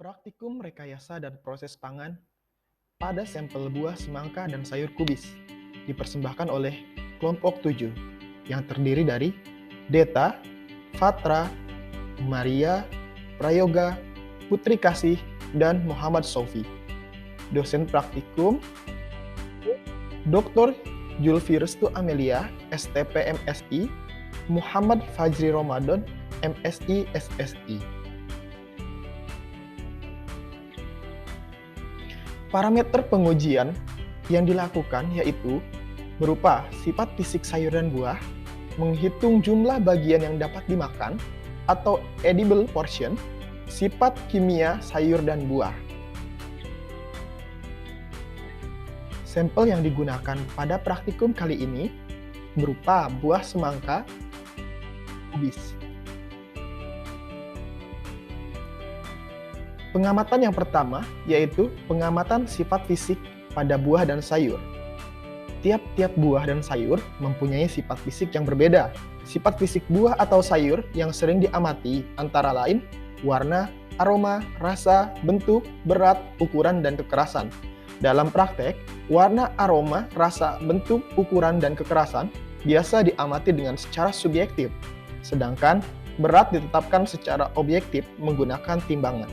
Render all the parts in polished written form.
Praktikum rekayasa dan proses pangan pada sampel buah semangka dan sayur kubis dipersembahkan oleh kelompok 7 yang terdiri dari Deta, Fatra, Maria, Prayoga, Putri Kasih, dan Muhammad Sofi. Dosen praktikum Dr. Julfi Restu Amelia, STP MSI, Muhammad Fajri Ramadan, MSI SSI. Parameter pengujian yang dilakukan yaitu berupa sifat fisik sayur dan buah, menghitung jumlah bagian yang dapat dimakan atau edible portion, sifat kimia sayur dan buah. Sampel yang digunakan pada praktikum kali ini berupa buah semangka kubis. Pengamatan yang pertama yaitu pengamatan sifat fisik pada buah dan sayur. Tiap-tiap buah dan sayur mempunyai sifat fisik yang berbeda. Sifat fisik buah atau sayur yang sering diamati antara lain warna, aroma, rasa, bentuk, berat, ukuran, dan kekerasan. Dalam praktek, warna, aroma, rasa, bentuk, ukuran, dan kekerasan biasa diamati dengan secara subjektif, sedangkan berat ditetapkan secara objektif menggunakan timbangan.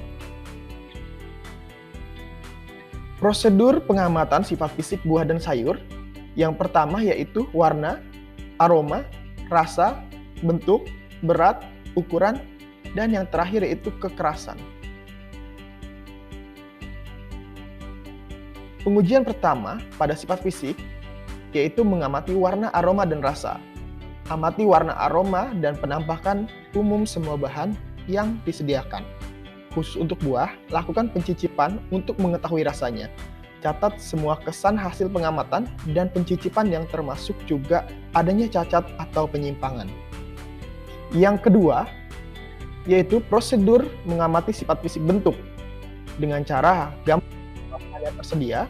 Prosedur pengamatan sifat fisik buah dan sayur yang pertama yaitu warna, aroma, rasa, bentuk, berat, ukuran, dan yang terakhir yaitu kekerasan. Pengujian pertama pada sifat fisik yaitu mengamati warna, aroma, dan rasa. Amati warna, aroma, dan penampakan umum semua bahan yang disediakan. Khusus untuk buah, lakukan pencicipan untuk mengetahui rasanya. Catat semua kesan hasil pengamatan dan pencicipan yang termasuk juga adanya cacat atau penyimpangan. Yang kedua, yaitu prosedur mengamati sifat fisik bentuk dengan cara gambar yang tersedia,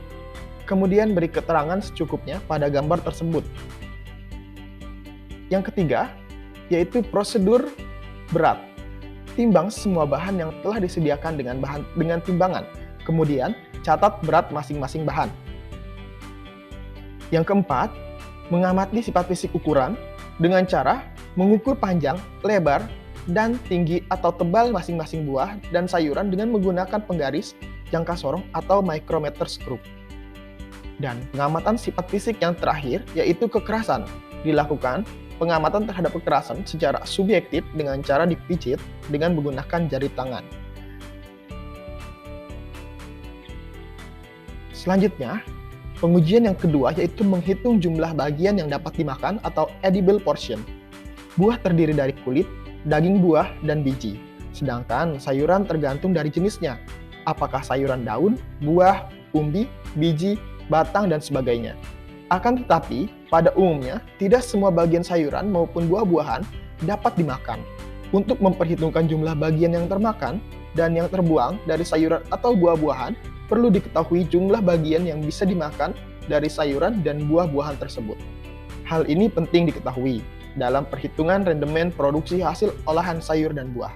kemudian beri keterangan secukupnya pada gambar tersebut. Yang ketiga, yaitu prosedur berat. Timbang semua bahan yang telah disediakan dengan timbangan. Kemudian, catat berat masing-masing bahan. Yang keempat, mengamati sifat fisik ukuran dengan cara mengukur panjang, lebar, dan tinggi atau tebal masing-masing buah dan sayuran dengan menggunakan penggaris, jangka sorong, atau micrometer screw. Dan pengamatan sifat fisik yang terakhir yaitu kekerasan. Dilakukan pengamatan terhadap kekerasan secara subjektif dengan cara dipijit dengan menggunakan jari tangan. Selanjutnya, pengujian yang kedua yaitu menghitung jumlah bagian yang dapat dimakan atau edible portion. Buah terdiri dari kulit, daging buah, dan biji. Sedangkan sayuran tergantung dari jenisnya. Apakah sayuran daun, buah, umbi, biji, batang, dan sebagainya. Akan tetapi, pada umumnya, tidak semua bagian sayuran maupun buah-buahan dapat dimakan. Untuk memperhitungkan jumlah bagian yang termakan dan yang terbuang dari sayuran atau buah-buahan, perlu diketahui jumlah bagian yang bisa dimakan dari sayuran dan buah-buahan tersebut. Hal ini penting diketahui dalam perhitungan rendemen produksi hasil olahan sayur dan buah.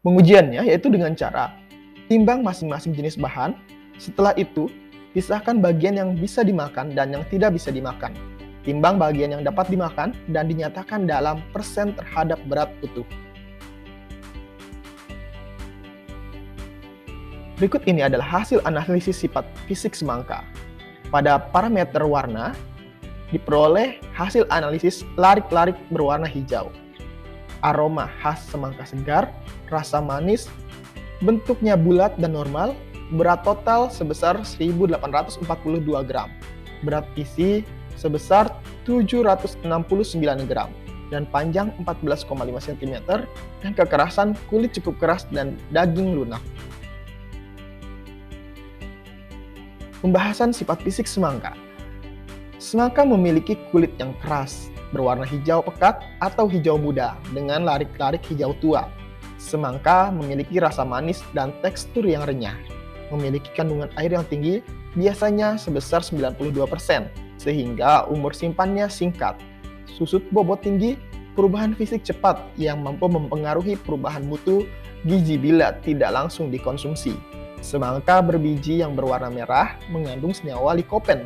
Pengujiannya yaitu dengan cara timbang masing-masing jenis bahan, setelah itu pisahkan bagian yang bisa dimakan dan yang tidak bisa dimakan. Timbang bagian yang dapat dimakan dan dinyatakan dalam persen terhadap berat utuh. Berikut ini adalah hasil analisis sifat fisik semangka. Pada parameter warna, diperoleh hasil analisis larik-larik berwarna hijau. Aroma khas semangka segar, rasa manis, bentuknya bulat dan normal, berat total sebesar 1.842 gram, berat isi sebesar 769 gram, dan panjang 14,5 cm, dan kekerasan kulit cukup keras dan daging lunak. Pembahasan sifat fisik semangka. Semangka memiliki kulit yang keras, berwarna hijau pekat atau hijau muda dengan larik-larik hijau tua. Semangka memiliki rasa manis dan tekstur yang renyah. Memiliki kandungan air yang tinggi, biasanya sebesar 92%, sehingga umur simpannya singkat. Susut bobot tinggi, perubahan fisik cepat yang mampu mempengaruhi perubahan mutu gizi bila tidak langsung dikonsumsi. Semangka berbiji yang berwarna merah mengandung senyawa likopen.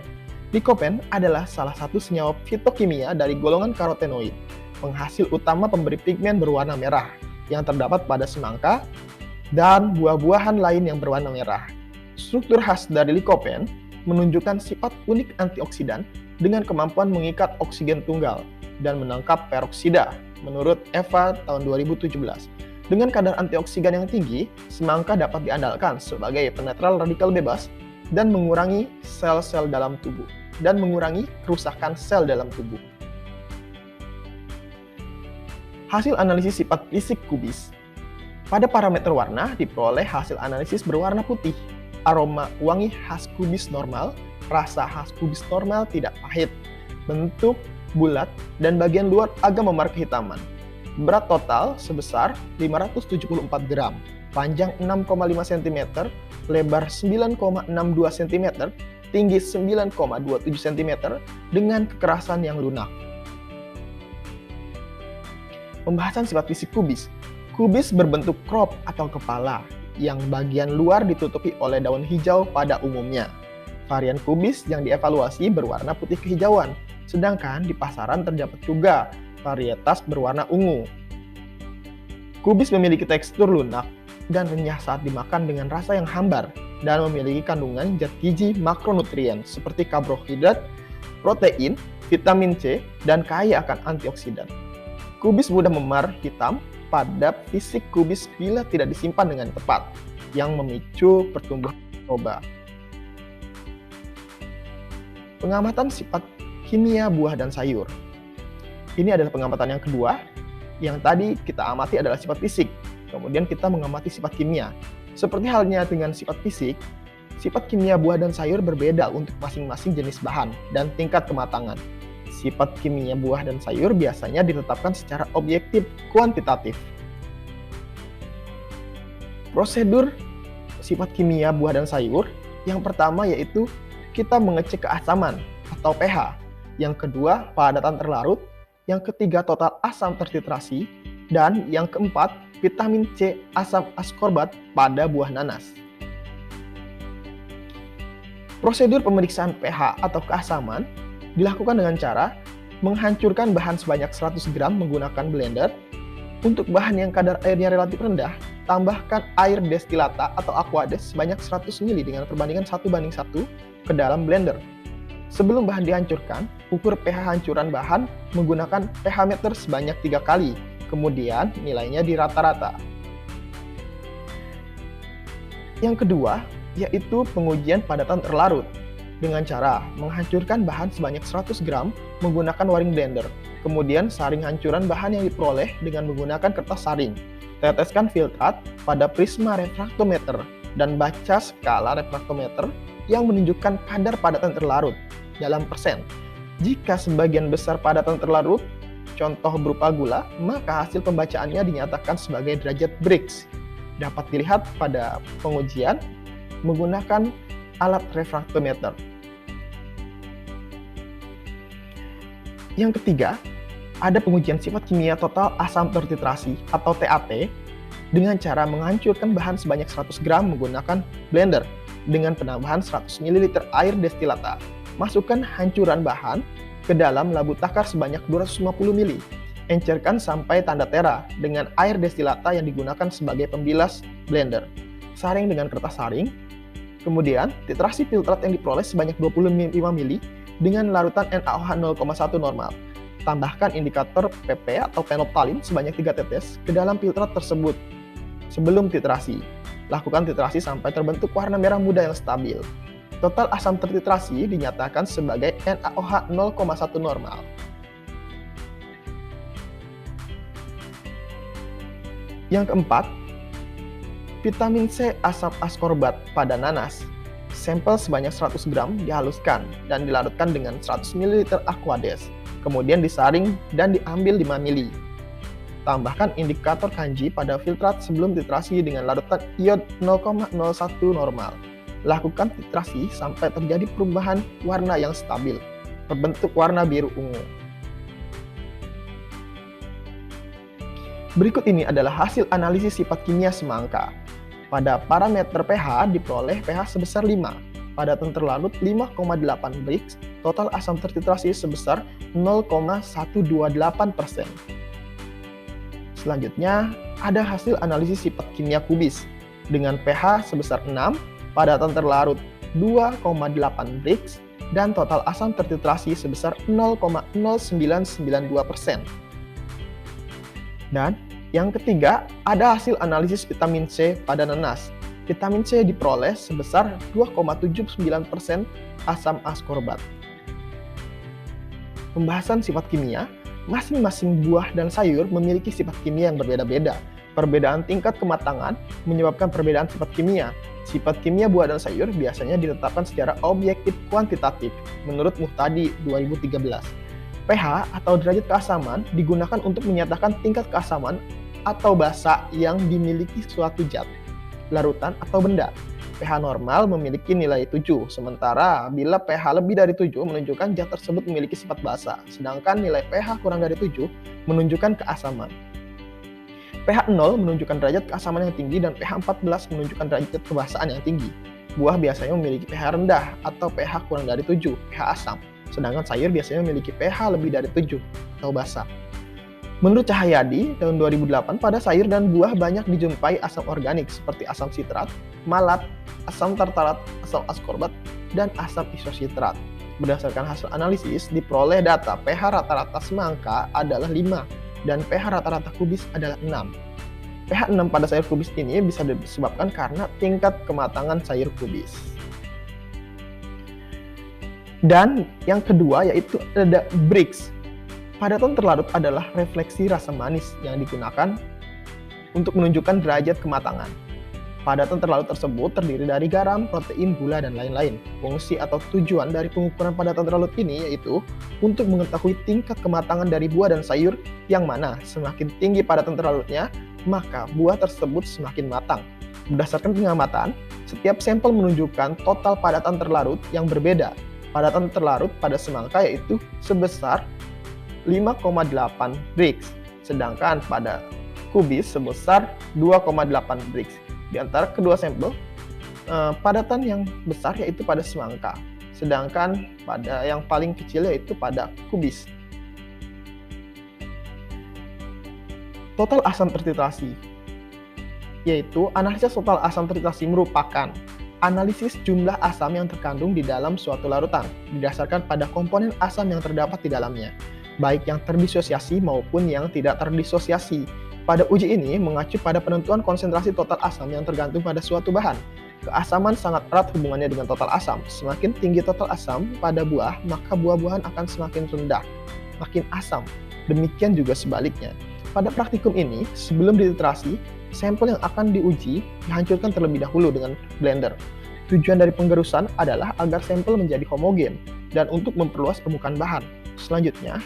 Likopen adalah salah satu senyawa fitokimia dari golongan karotenoid, penghasil utama pemberi pigmen berwarna merah yang terdapat pada semangka dan buah-buahan lain yang berwarna merah. Struktur khas dari likopen menunjukkan sifat unik antioksidan dengan kemampuan mengikat oksigen tunggal dan menangkap peroksida, menurut Eva tahun 2017. Dengan kadar antioksidan yang tinggi, semangka dapat diandalkan sebagai penetral radikal bebas dan mengurangi sel-sel dalam tubuh dan mengurangi kerusakan sel dalam tubuh. Hasil analisis sifat fisik kubis. Pada parameter warna diperoleh hasil analisis berwarna putih, aroma wangi khas kubis normal, rasa khas kubis normal tidak pahit, bentuk bulat dan bagian luar agak memar kehitaman. Berat total sebesar 574 gram, panjang 6,5 cm, lebar 9,62 cm, tinggi 9,27 cm dengan kekerasan yang lunak. Pembahasan sifat fisik kubis. Kubis berbentuk crop atau kepala, yang bagian luar ditutupi oleh daun hijau pada umumnya. Varian kubis yang dievaluasi berwarna putih kehijauan, sedangkan di pasaran terdapat juga varietas berwarna ungu. Kubis memiliki tekstur lunak dan renyah saat dimakan dengan rasa yang hambar dan memiliki kandungan zat gizi makronutrien seperti karbohidrat, protein, vitamin C, dan kaya akan antioksidan. Kubis mudah memar hitam pada fisik kubis bila tidak disimpan dengan tepat, yang memicu pertumbuhan mikroba. Pengamatan sifat kimia buah dan sayur. Ini adalah pengamatan yang kedua. Yang tadi kita amati adalah sifat fisik, kemudian kita mengamati sifat kimia. Seperti halnya dengan sifat fisik, sifat kimia buah dan sayur berbeda untuk masing-masing jenis bahan dan tingkat kematangan. Sifat kimia buah dan sayur biasanya ditetapkan secara objektif kuantitatif. Prosedur sifat kimia buah dan sayur, yang pertama yaitu kita mengecek keasaman atau pH. Yang kedua, padatan terlarut. Yang ketiga, total asam tertitrasi. Dan yang keempat, vitamin C asam askorbat pada buah nanas. Prosedur pemeriksaan pH atau keasaman dilakukan dengan cara menghancurkan bahan sebanyak 100 gram menggunakan blender. Untuk bahan yang kadar airnya relatif rendah, tambahkan air destilata atau aquades sebanyak 100 ml dengan perbandingan 1:1 ke dalam blender. Sebelum bahan dihancurkan, ukur pH hancuran bahan menggunakan pH meter sebanyak 3 kali, kemudian nilainya dirata-rata. Yang kedua, yaitu pengujian padatan terlarut, dengan cara menghancurkan bahan sebanyak 100 gram menggunakan waring blender. Kemudian saring hancuran bahan yang diperoleh dengan menggunakan kertas saring. Teteskan filtrat pada prisma refraktometer dan baca skala refraktometer yang menunjukkan kadar padatan terlarut dalam persen. Jika sebagian besar padatan terlarut, contoh berupa gula, maka hasil pembacaannya dinyatakan sebagai derajat Briggs. Dapat dilihat pada pengujian menggunakan alat refraktometer. Yang ketiga, ada pengujian sifat kimia total asam tertitrasi atau TAT dengan cara menghancurkan bahan sebanyak 100 gram menggunakan blender dengan penambahan 100 ml air destilata. Masukkan hancuran bahan ke dalam labu takar sebanyak 250 ml. Encerkan sampai tanda tera dengan air destilata yang digunakan sebagai pembilas blender. Saring dengan kertas saring. Kemudian, titrasi filtrat yang diperoleh sebanyak 25 ml dengan larutan NaOH 0,1 normal. Tambahkan indikator PP atau phenolphthalein sebanyak 3 tetes ke dalam filtrat tersebut. Sebelum titrasi, lakukan titrasi sampai terbentuk warna merah muda yang stabil. Total asam tertitrasi dinyatakan sebagai NaOH 0,1 normal. Yang keempat, vitamin C asam askorbat pada nanas. Sampel sebanyak 100 gram dihaluskan dan dilarutkan dengan 100 ml aquades. Kemudian disaring dan diambil 5 ml. Tambahkan indikator kanji pada filtrat sebelum titrasi dengan larutan iod 0,01 normal. Lakukan titrasi sampai terjadi perubahan warna yang stabil, berbentuk warna biru ungu. Berikut ini adalah hasil analisis sifat kimia semangka. Pada parameter pH diperoleh pH sebesar 5, padatan terlarut 5,8 Brix, total asam tertitrasi sebesar 0,128%. Selanjutnya, ada hasil analisis sifat kimia kubis dengan pH sebesar 6, padatan terlarut 2,8 Brix, dan total asam tertitrasi sebesar 0,0992%. Dan yang ketiga, ada hasil analisis vitamin C pada nanas. Vitamin C diperoleh sebesar 2,79% asam askorbat. Pembahasan sifat kimia, masing-masing buah dan sayur memiliki sifat kimia yang berbeda-beda. Perbedaan tingkat kematangan menyebabkan perbedaan sifat kimia. Sifat kimia buah dan sayur biasanya ditetapkan secara objektif kuantitatif menurut Muhtadi 2013. pH atau derajat keasaman digunakan untuk menyatakan tingkat keasaman atau basa yang dimiliki suatu zat, larutan atau benda. pH normal memiliki nilai 7, sementara bila pH lebih dari 7 menunjukkan zat tersebut memiliki sifat basa, sedangkan nilai pH kurang dari 7 menunjukkan keasaman. pH 0 menunjukkan derajat keasaman yang tinggi dan pH 14 menunjukkan derajat kebasaan yang tinggi. Buah biasanya memiliki pH rendah atau pH kurang dari 7, pH asam, sedangkan sayur biasanya memiliki pH lebih dari 7 atau basa. Menurut Cahyadi, tahun 2008, pada sayur dan buah banyak dijumpai asam organik seperti asam sitrat, malat, asam tartarat, asam askorbat, dan asam isositrat. Berdasarkan hasil analisis, diperoleh data pH rata-rata semangka adalah 5 dan pH rata-rata kubis adalah 6. pH 6 pada sayur kubis ini bisa disebabkan karena tingkat kematangan sayur kubis. Dan yang kedua yaitu ada Brix. Padatan terlarut adalah refleksi rasa manis yang digunakan untuk menunjukkan derajat kematangan. Padatan terlarut tersebut terdiri dari garam, protein, gula, dan lain-lain. Fungsi atau tujuan dari pengukuran padatan terlarut ini yaitu untuk mengetahui tingkat kematangan dari buah dan sayur yang mana semakin tinggi padatan terlarutnya, maka buah tersebut semakin matang. Berdasarkan pengamatan, setiap sampel menunjukkan total padatan terlarut yang berbeda. Padatan terlarut pada semangka yaitu sebesar 5,8 Brix, sedangkan pada kubis sebesar 2,8 Brix. Di antara kedua sampel, padatan yang besar yaitu pada semangka, sedangkan pada yang paling kecil yaitu pada kubis. Total asam tertitrasi, yaitu analisis total asam tertitrasi merupakan analisis jumlah asam yang terkandung di dalam suatu larutan didasarkan pada komponen asam yang terdapat di dalamnya, baik yang terdisosiasi maupun yang tidak terdisosiasi. Pada uji ini mengacu pada penentuan konsentrasi total asam yang tergantung pada suatu bahan. Keasaman sangat erat hubungannya dengan total asam. Semakin tinggi total asam pada buah, maka buah-buahan akan semakin rendah, makin asam. Demikian juga sebaliknya. Pada praktikum ini, sebelum dititrasi, sampel yang akan diuji dihancurkan terlebih dahulu dengan blender. Tujuan dari penggerusan adalah agar sampel menjadi homogen dan untuk memperluas permukaan bahan. Selanjutnya,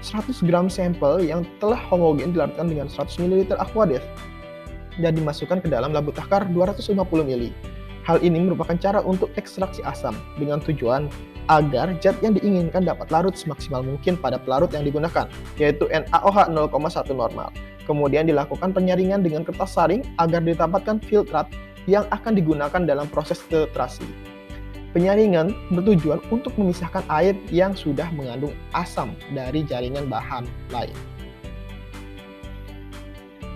100 gram sampel yang telah homogen dilarutkan dengan 100 ml aqueous dan dimasukkan ke dalam labu takar 250 ml. Hal ini merupakan cara untuk ekstraksi asam dengan tujuan agar zat yang diinginkan dapat larut semaksimal mungkin pada pelarut yang digunakan, yaitu NaOH 0,1 normal. Kemudian dilakukan penyaringan dengan kertas saring agar didapatkan filtrat yang akan digunakan dalam proses titrasi. Penyaringan bertujuan untuk memisahkan air yang sudah mengandung asam dari jaringan bahan lain.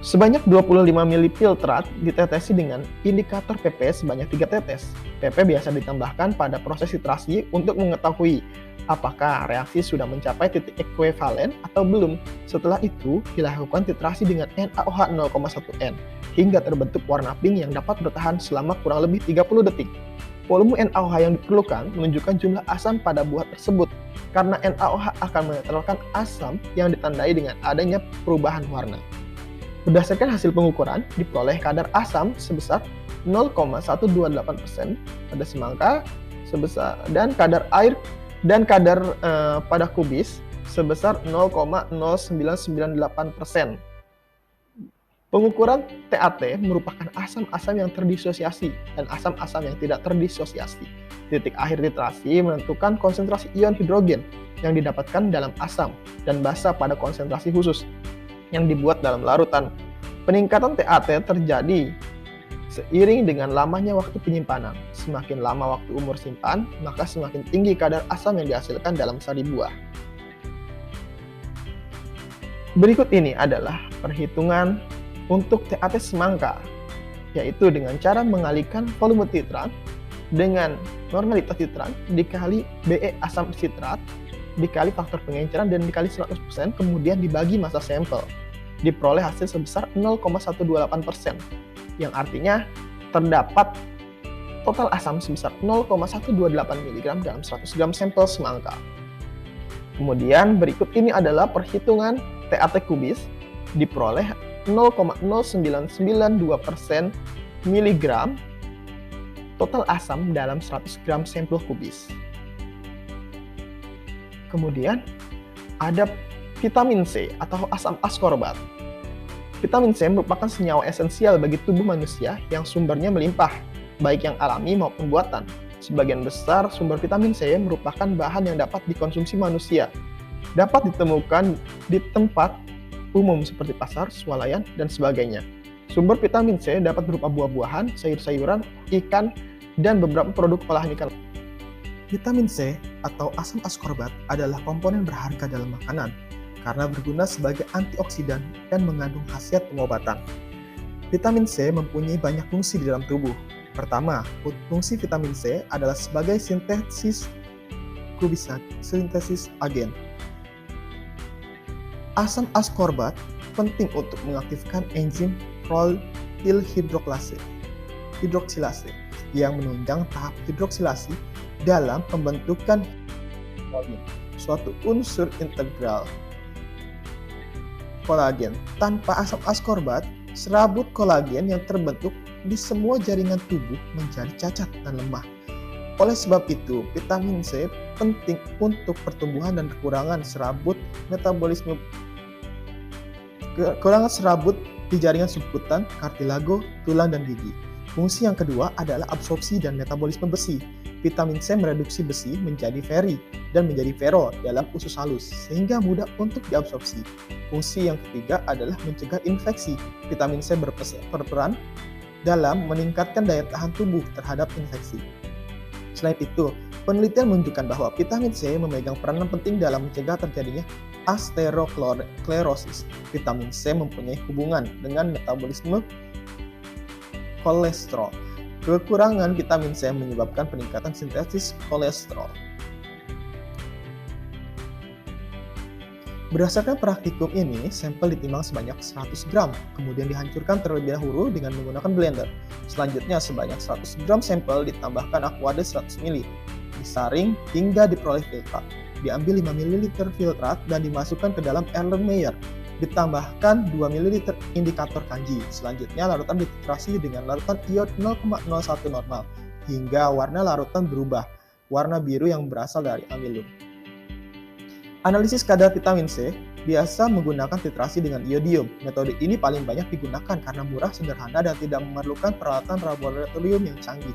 Sebanyak 25 ml filtrat ditetesi dengan indikator PP sebanyak 3 tetes. PP biasa ditambahkan pada proses titrasi untuk mengetahui apakah reaksi sudah mencapai titik ekuivalen atau belum. Setelah itu, dilakukan titrasi dengan NaOH 0,1N hingga terbentuk warna pink yang dapat bertahan selama kurang lebih 30 detik. Volume NaOH yang diperlukan menunjukkan jumlah asam pada buah tersebut, karena NaOH akan menetralkan asam yang ditandai dengan adanya perubahan warna. Berdasarkan hasil pengukuran, diperoleh kadar asam sebesar 0,128% pada semangka dan kadar air dan kadar pada kubis sebesar 0,0998%. Pengukuran TAT merupakan asam-asam yang terdisosiasi dan asam-asam yang tidak terdisosiasi. Titik akhir titrasi menentukan konsentrasi ion hidrogen yang didapatkan dalam asam dan basa pada konsentrasi khusus. yang dibuat dalam larutan. Peningkatan TAT terjadi seiring dengan lamanya waktu penyimpanan. Semakin lama waktu umur simpan, maka semakin tinggi kadar asam yang dihasilkan dalam sari buah. Berikut ini adalah perhitungan untuk TAT semangka, yaitu dengan cara mengalihkan volume titrat dengan normalitas titrat dikali BE asam sitrat dikali faktor pengenceran dan dikali 100%, kemudian dibagi massa sampel. Diperoleh hasil sebesar 0,128%, yang artinya terdapat total asam sebesar 0,128 mg dalam 100 gram sampel semangka. Kemudian berikut ini adalah perhitungan TAT kubis, diperoleh 0,0992% mg total asam dalam 100 gram sampel kubis. Kemudian ada vitamin C atau asam askorbat. Vitamin C merupakan senyawa esensial bagi tubuh manusia yang sumbernya melimpah, baik yang alami maupun buatan. Sebagian besar sumber vitamin C merupakan bahan yang dapat dikonsumsi manusia. Dapat ditemukan di tempat umum seperti pasar, swalayan, dan sebagainya. Sumber vitamin C dapat berupa buah-buahan, sayur-sayuran, ikan, dan beberapa produk olahan ikan. Vitamin C atau asam askorbat adalah komponen berharga dalam makanan karena berguna sebagai antioksidan dan mengandung khasiat pengobatan. Vitamin C mempunyai banyak fungsi di dalam tubuh. Pertama, fungsi vitamin C adalah sebagai sintesis agen. Asam askorbat penting untuk mengaktifkan enzim prolyl hidroksilase yang menunjang tahap hidroksilasi dalam pembentukan kolagen, suatu unsur integral kolagen. Tanpa asam askorbat, serabut kolagen yang terbentuk di semua jaringan tubuh menjadi cacat dan lemah. Oleh sebab itu, vitamin C penting untuk pertumbuhan dan kekurangan serabut di jaringan subkutan, kartilago, tulang, dan gigi. Fungsi yang kedua adalah absorpsi dan metabolisme besi. Vitamin C mereduksi besi menjadi feri dan menjadi fero dalam usus halus, sehingga mudah untuk diabsorpsi. Fungsi yang ketiga adalah mencegah infeksi. Vitamin C berperan dalam meningkatkan daya tahan tubuh terhadap infeksi. Selain itu, penelitian menunjukkan bahwa vitamin C memegang peranan penting dalam mencegah terjadinya atherosklerosis. Vitamin C mempunyai hubungan dengan metabolisme kolesterol. Kekurangan vitamin C menyebabkan peningkatan sintesis kolesterol. Berdasarkan praktikum ini, sampel ditimbang sebanyak 100 gram, kemudian dihancurkan terlebih dahulu dengan menggunakan blender. Selanjutnya, sebanyak 100 gram sampel ditambahkan aquade 100 ml, disaring hingga diperoleh filtrat. Diambil 5 ml filtrat dan dimasukkan ke dalam Erlenmeyer. Ditambahkan 2 ml indikator kanji. Selanjutnya, larutan dititrasi dengan larutan iod 0,01 normal, hingga warna larutan berubah, warna biru yang berasal dari amilum. Analisis kadar vitamin C biasa menggunakan titrasi dengan iodium. Metode ini paling banyak digunakan karena murah, sederhana, dan tidak memerlukan peralatan laboratorium yang canggih.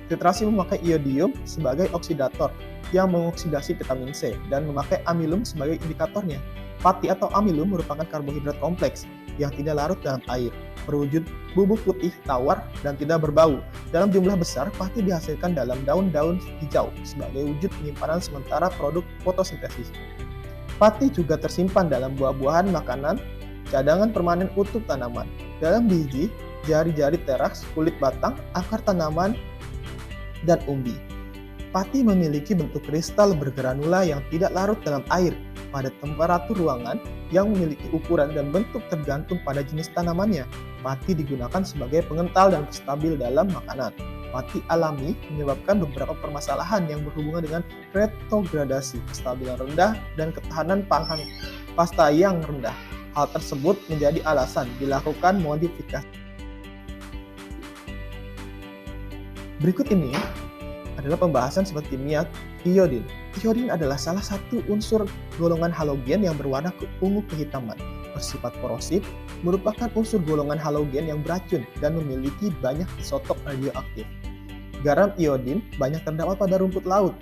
Titrasi memakai iodium sebagai oksidator yang mengoksidasi vitamin C dan memakai amilum sebagai indikatornya. Pati atau amilum merupakan karbohidrat kompleks yang tidak larut dalam air, berwujud bubuk putih tawar dan tidak berbau. Dalam jumlah besar, pati dihasilkan dalam daun-daun hijau sebagai wujud penyimpanan sementara produk fotosintesis. Pati juga tersimpan dalam buah-buahan makanan, cadangan permanen utuh tanaman, dalam biji, jari-jari teras, kulit batang, akar tanaman, dan umbi. Pati memiliki bentuk kristal bergranula yang tidak larut dalam air pada temperatur ruangan yang memiliki ukuran dan bentuk tergantung pada jenis tanamannya. Pati digunakan sebagai pengental dan stabil dalam makanan. Pati alami menyebabkan beberapa permasalahan yang berhubungan dengan retrogradasi, kestabilan rendah, dan ketahanan pangan pasta yang rendah. Hal tersebut menjadi alasan dilakukan modifikasi. Berikut ini adalah pembahasan sifat kimia iodin. Iodin adalah salah satu unsur golongan halogen yang berwarna ungu kehitaman. Bersifat korosif, merupakan unsur golongan halogen yang beracun dan memiliki banyak isotop radioaktif. Garam iodin banyak terdapat pada rumput laut.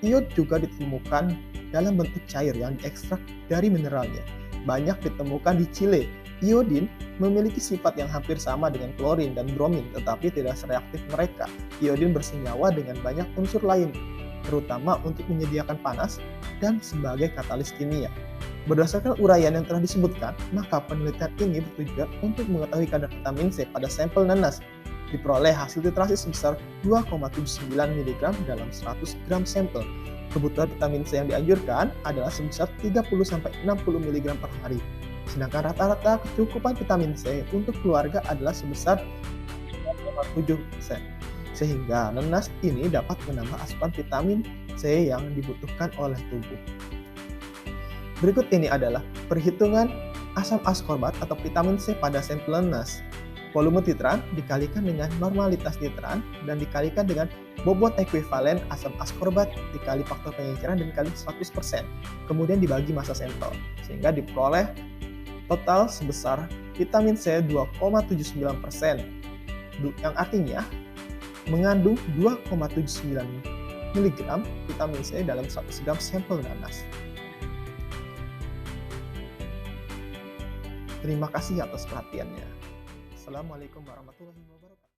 Iod juga ditemukan dalam bentuk cair yang diekstrak dari mineralnya. banyak ditemukan di Chile. Iodin memiliki sifat yang hampir sama dengan klorin dan bromin, tetapi tidak sereaktif mereka. Iodin bersenyawa dengan banyak unsur lain, terutama untuk menyediakan panas dan sebagai katalis kimia. Berdasarkan uraian yang telah disebutkan, maka penelitian ini bertujuan untuk mengetahui kadar vitamin C pada sampel nanas. Diperoleh hasil titrasi sebesar 2,79 mg dalam 100 gram sampel. Kebutuhan vitamin C yang dianjurkan adalah sebesar 30-60 mg per hari. Sedangkan rata-rata kecukupan vitamin C untuk keluarga adalah sebesar 7%. Sehingga nanas ini dapat menambah asupan vitamin C yang dibutuhkan oleh tubuh. Berikut ini adalah perhitungan asam askorbat atau vitamin C pada sampel nanas. Volume titran dikalikan dengan normalitas titran dan dikalikan dengan bobot ekuivalen asam askorbat dikali faktor pengenceran dan dikali 100%. Kemudian dibagi massa sampel sehingga diperoleh total sebesar vitamin C 2,79%, yang artinya mengandung 2,79 mg vitamin C dalam 100 gram sampel nanas. Terima kasih atas perhatiannya. Assalamualaikum warahmatullahi wabarakatuh.